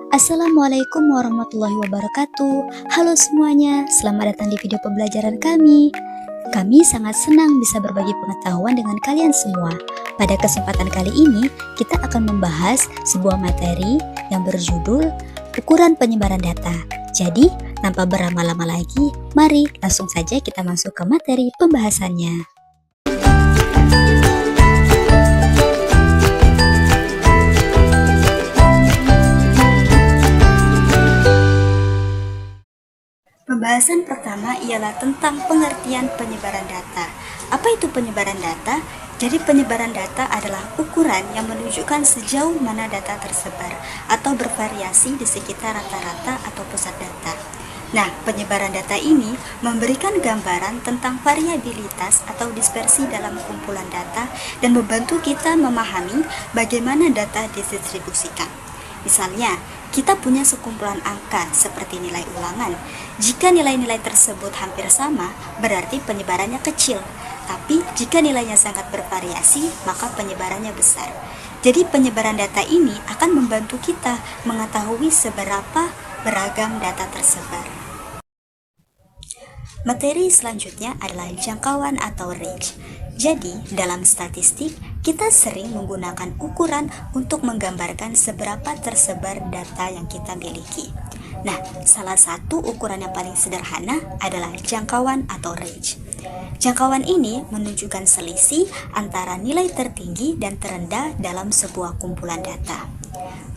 Assalamualaikum warahmatullahi wabarakatuh. Halo semuanya, selamat datang di video pembelajaran kami. Kami sangat senang bisa berbagi pengetahuan dengan kalian semua. Pada kesempatan kali ini, kita akan membahas sebuah materi yang berjudul ukuran penyebaran data. Jadi, tanpa berlama-lama lagi, mari langsung saja kita masuk ke materi pembahasannya. Pembahasan pertama ialah tentang pengertian penyebaran data. Apa itu penyebaran data? Jadi penyebaran data adalah ukuran yang menunjukkan sejauh mana data tersebar atau bervariasi di sekitar rata-rata atau pusat data. Nah, penyebaran data ini memberikan gambaran tentang variabilitas atau dispersi dalam kumpulan data dan membantu kita memahami bagaimana data didistribusikan. Misalnya, kita punya sekumpulan angka seperti nilai ulangan. Jika nilai-nilai tersebut hampir sama, berarti penyebarannya kecil. Tapi jika nilainya sangat bervariasi, maka penyebarannya besar. Jadi penyebaran data ini akan membantu kita mengetahui seberapa beragam data tersebar. Materi selanjutnya adalah jangkauan atau range. Jadi, dalam statistik, kita sering menggunakan ukuran untuk menggambarkan seberapa tersebar data yang kita miliki. Nah, salah satu ukuran yang paling sederhana adalah jangkauan atau range. Jangkauan ini menunjukkan selisih antara nilai tertinggi dan terendah dalam sebuah kumpulan data.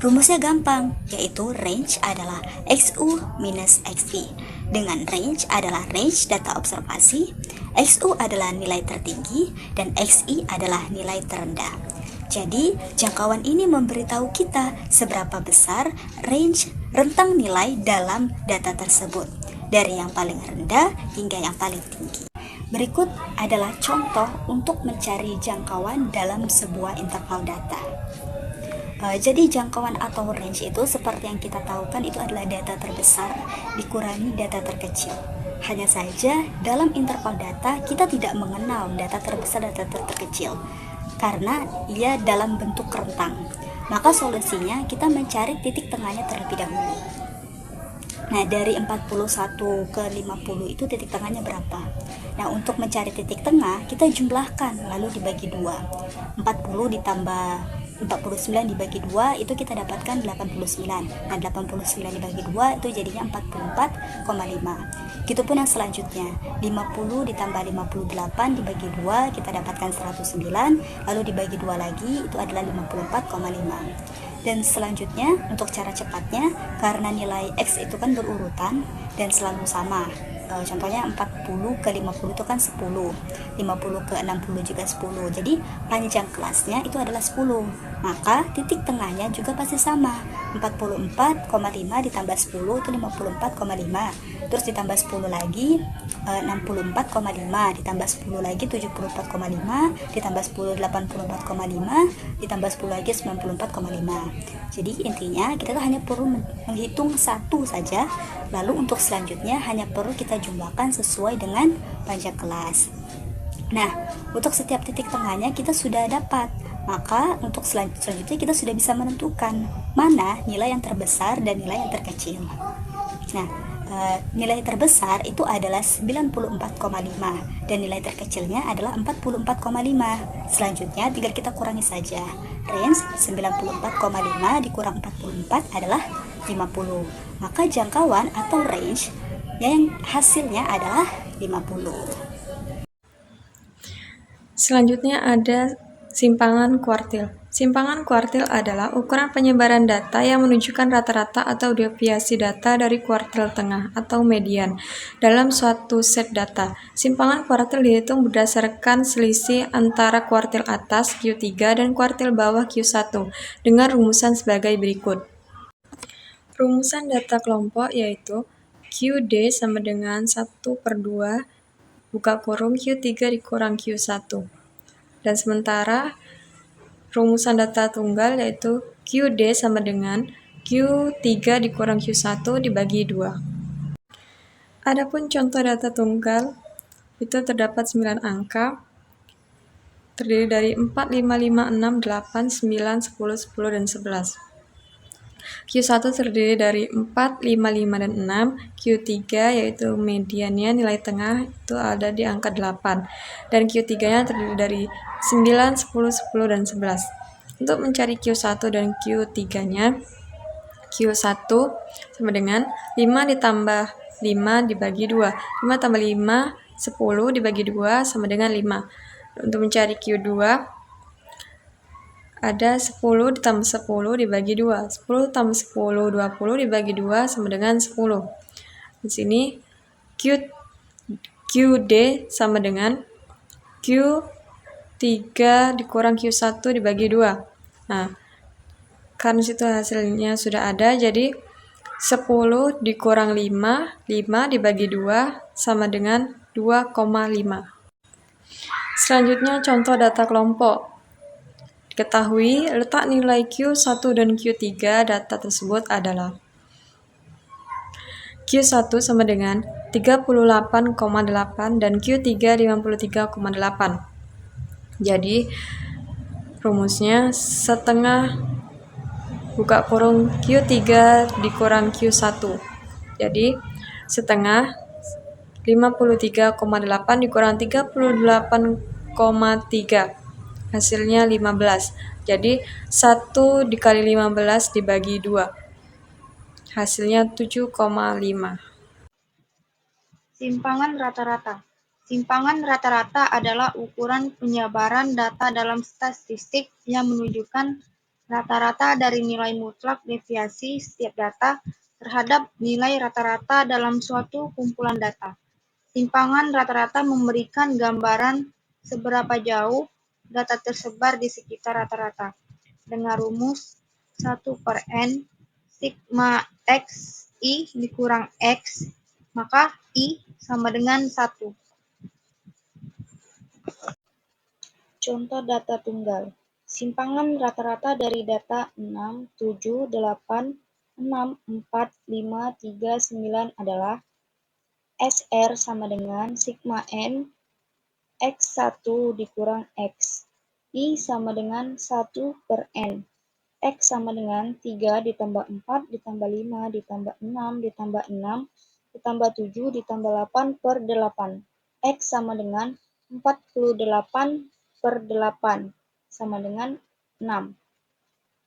Rumusnya gampang, yaitu range adalah XU minus XV. Dengan range adalah range data observasi, XU adalah nilai tertinggi, dan XI adalah nilai terendah. Jadi, jangkauan ini memberitahu kita seberapa besar range rentang nilai dalam data tersebut, dari yang paling rendah hingga yang paling tinggi. Berikut adalah contoh untuk mencari jangkauan dalam sebuah interval data. Jadi jangkauan atau range itu seperti yang kita tahu kan itu adalah data terbesar dikurangi data terkecil. Hanya saja dalam interval data kita tidak mengenal data terbesar dan data terkecil karena ia dalam bentuk rentang. Maka solusinya kita mencari titik tengahnya terlebih dahulu. Nah, dari 41 ke 50 itu titik tengahnya berapa? Nah, untuk mencari titik tengah kita jumlahkan lalu dibagi 2. 40 ditambah 49 dibagi 2 itu kita dapatkan 89. Nah, 89 dibagi 2 itu jadinya 44,5. Gitupun yang selanjutnya, 50 ditambah 58 dibagi 2 kita dapatkan 109, lalu dibagi 2 lagi itu adalah 54,5. Dan selanjutnya untuk cara cepatnya, karena nilai X itu kan berurutan dan selalu sama. Contohnya 40 ke 50 itu kan 10, 50 ke 60 juga 10. Jadi panjang kelasnya itu adalah 10. Maka titik tengahnya juga pasti sama. 44,5 ditambah 10 itu 54,5. Terus ditambah 10 lagi 64,5, ditambah 10 lagi 74,5, ditambah 10 84,5, ditambah 10 lagi 94,5. Jadi intinya kita tuh hanya perlu menghitung satu saja. Lalu untuk selanjutnya hanya perlu kita jumlahkan sesuai dengan panjang kelas. Nah, untuk setiap titik tengahnya kita sudah dapat. Maka untuk selanjutnya kita sudah bisa menentukan mana nilai yang terbesar dan nilai yang terkecil. Nah, nilai terbesar itu adalah 94,5 dan nilai terkecilnya adalah 44,5. Selanjutnya tinggal kita kurangi saja. Range 94,5 dikurang 44 adalah 50. Maka jangkauan atau range yang hasilnya adalah 50. Selanjutnya ada simpangan kuartil. Simpangan kuartil adalah ukuran penyebaran data yang menunjukkan rata-rata atau deviasi data dari kuartil tengah atau median dalam suatu set data. Simpangan kuartil dihitung berdasarkan selisih antara kuartil atas Q3 dan kuartil bawah Q1 dengan rumusan sebagai berikut. Rumusan data kelompok yaitu QD sama dengan 1/2 buka kurung Q3 dikurang Q1. Dan sementara rumusan data tunggal yaitu QD sama dengan Q3 dikurang Q1 dibagi 2. Adapun contoh data tunggal itu terdapat 9 angka, terdiri dari 4, 5, 5, 6, 8, 9, 10, 10, dan 11. Q1 terdiri dari 4, 5, 5, dan 6. Q3 yaitu mediannya, nilai tengah itu ada di angka 8. Dan Q3-nya terdiri dari 9, 10, 10, dan 11. Untuk mencari Q1 dan Q3-nya, Q1 sama dengan 5 ditambah 5 dibagi 2. 5 tambah 5, 10 dibagi 2 sama dengan 5. Untuk mencari Q2, ada 10 ditambah 10 dibagi 2. 10 tambah 10, 20 dibagi 2 sama dengan 10. Di sini QD sama dengan Q3 dikurang Q1 dibagi 2. Nah, karena situ hasilnya sudah ada, jadi 10 dikurang 5, 5 dibagi 2 sama dengan 2,5. Selanjutnya contoh data kelompok. Diketahui letak nilai Q1 dan Q3 data tersebut adalah Q1 sama dengan 38,8 dan Q3 53,8. Jadi rumusnya setengah buka kurung Q3 dikurang Q1. Jadi setengah 53,8 dikurang 38,3. Hasilnya 15. Jadi 1 dikali 15 dibagi 2. Hasilnya 7,5. Simpangan rata-rata. Simpangan rata-rata adalah ukuran penyebaran data dalam statistik yang menunjukkan rata-rata dari nilai mutlak deviasi setiap data terhadap nilai rata-rata dalam suatu kumpulan data. Simpangan rata-rata memberikan gambaran seberapa jauh data tersebar di sekitar rata-rata. Dengan rumus 1/n sigma x I dikurang x, maka I sama dengan 1. Contoh data tunggal. Simpangan rata-rata dari data 6, 7, 8, 6, 4, 5, 3, 9 adalah SR sama dengan sigma N X1 dikurang X. I sama dengan 1/n. X sama dengan 3 ditambah 4 ditambah 5 ditambah 6 ditambah 6 ditambah 7 ditambah 8/8. X sama dengan 48/8 sama dengan 6.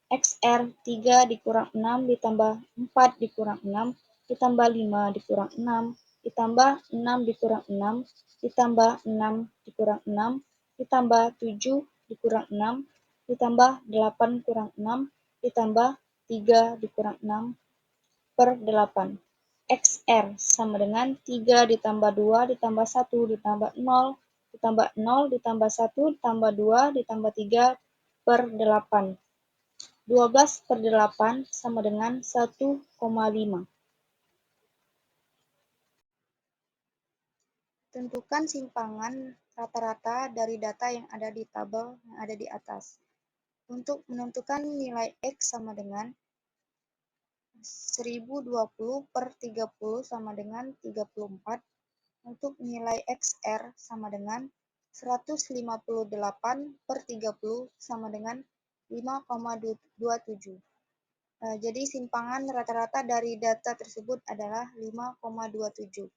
XR 3 dikurang 6 ditambah 4 dikurang 6 ditambah 5 dikurang 6 ditambah 6 dikurang 6 ditambah 6 dikurang 6 ditambah 7 dikurang 6 ditambah 8 kurang 6 ditambah 3 dikurang 6/8. XR sama dengan 3 ditambah 2 ditambah 1 ditambah 0 ditambah 0 ditambah 1 ditambah 2 ditambah 3/8. 12/8 sama dengan 1,5. Tentukan simpangan rata-rata dari data yang ada di tabel yang ada di atas. Untuk menentukan nilai X sama dengan 1020/30 sama dengan 34. Untuk nilai XR sama dengan 158/30 sama dengan 5,27. Jadi simpangan rata-rata dari data tersebut adalah 5,27.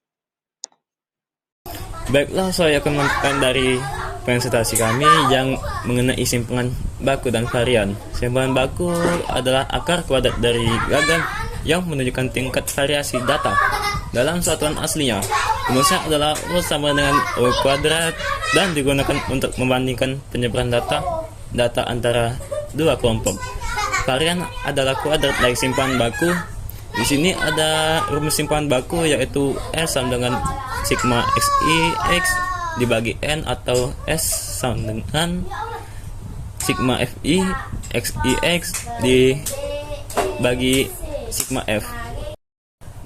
Baiklah, saya akan melanjutkan dari presentasi kami yang mengenai simpangan baku dan varian. Simpangan baku adalah akar kuadrat dari gagan yang menunjukkan tingkat variasi data dalam satuan aslinya. Rumusnya adalah U sama dengan U kuadrat dan digunakan untuk membandingkan penyebaran data antara dua kelompok. Varian adalah kuadrat dari simpangan baku. Di sini ada rumus simpangan baku yaitu S sama dengan sigma xi x dibagi n atau S sama dengan sigma fi xi x dibagi sigma f.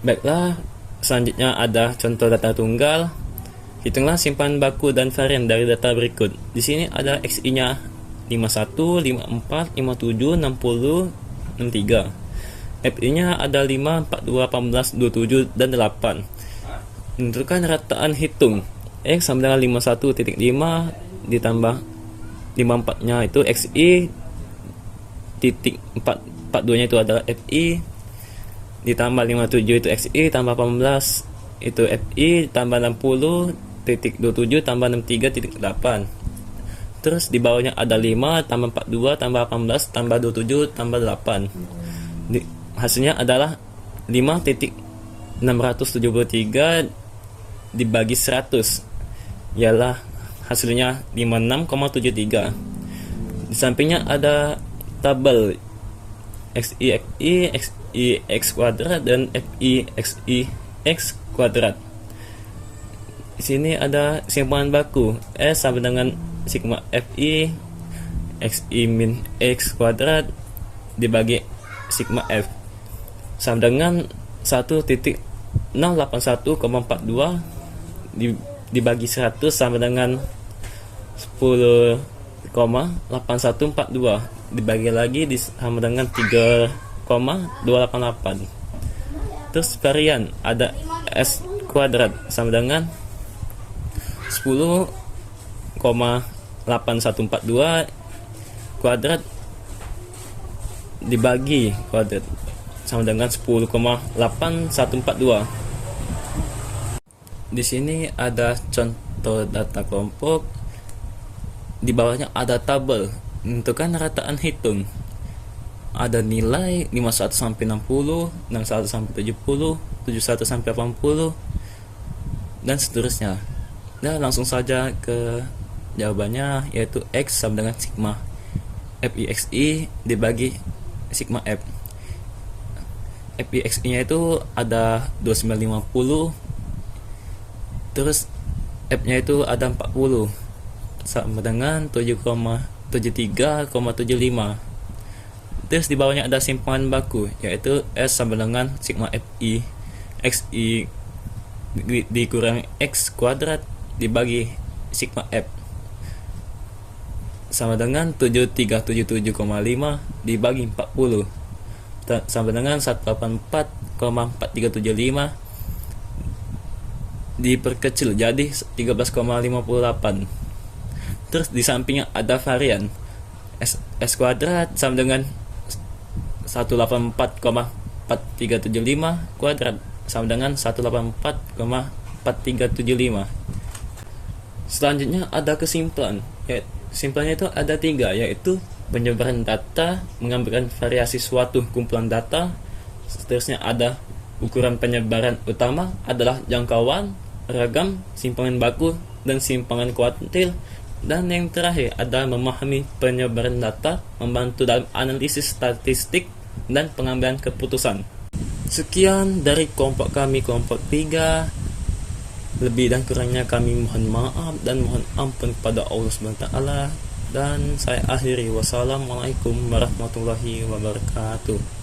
Baiklah, selanjutnya ada contoh data tunggal. Hitunglah simpangan baku dan varian dari data berikut. Di sini ada xi-nya 51, 54, 57, 60, 63. FI-nya ada 5, 42, 18, 27, dan 8. Menentukan rataan hitung. X sama dengan 51.5 ditambah 54-nya itu XI titik 4 42 nya itu adalah FI, ditambah 57 itu XI, tambah 18 itu FI, tambah 60.27 tambah 63.8. Terus di bawahnya ada 5 tambah 42 tambah 18 tambah 27 tambah 8. Hasilnya adalah 5.673 dibagi 100 ialah hasilnya 56,73. Di sampingnya ada tabel XI X kuadrat dan FI X kuadrat. Di sini ada simpangan baku S sama dengan sigma FI XI min X kuadrat dibagi sigma F sama dengan 1.081,42 dibagi 100 sama dengan 10,8142 dibagi lagi sama dengan 3,288. Terus varian ada S kuadrat sama dengan 10,8142 kuadrat dibagi kuadrat sama dengan 10,8142. Di sini ada contoh data kelompok. Di bawahnya ada tabel menentukan rataan hitung. Ada nilai 51 sampai 60, 61 sampai 70, 71 sampai 80 dan seterusnya. Nah, langsung saja ke jawabannya, yaitu X sama dengan sigma FIXI dibagi sigma F. FIXI nya itu ada 2950, terus F nya itu ada 40 sama dengan 7,73,75. Terus di bawahnya ada simpangan baku, yaitu S sama dengan sigma FI XI dikurang X kuadrat dibagi sigma F sama dengan 7377,5 dibagi 40 sama dengan 184,4375 diperkecil jadi 13,58. Terus di sampingnya ada varian S kuadrat sama dengan 184,4375 kuadrat sama dengan 184,4375. Selanjutnya ada kesimpulan. Kesimpulannya itu ada 3, yaitu penyebaran data mengambilkan variasi suatu kumpulan data. Seterusnya ada ukuran penyebaran utama adalah jangkauan, ragam, simpangan baku, dan simpangan kuartil. Dan yang terakhir ada memahami penyebaran data, membantu dalam analisis statistik dan pengambilan keputusan. Sekian dari kelompok kami, kelompok 3. Lebih dan kurangnya kami mohon maaf dan mohon ampun kepada Allah SWT. Dan saya akhiri, wassalamualaikum warahmatullahi wabarakatuh.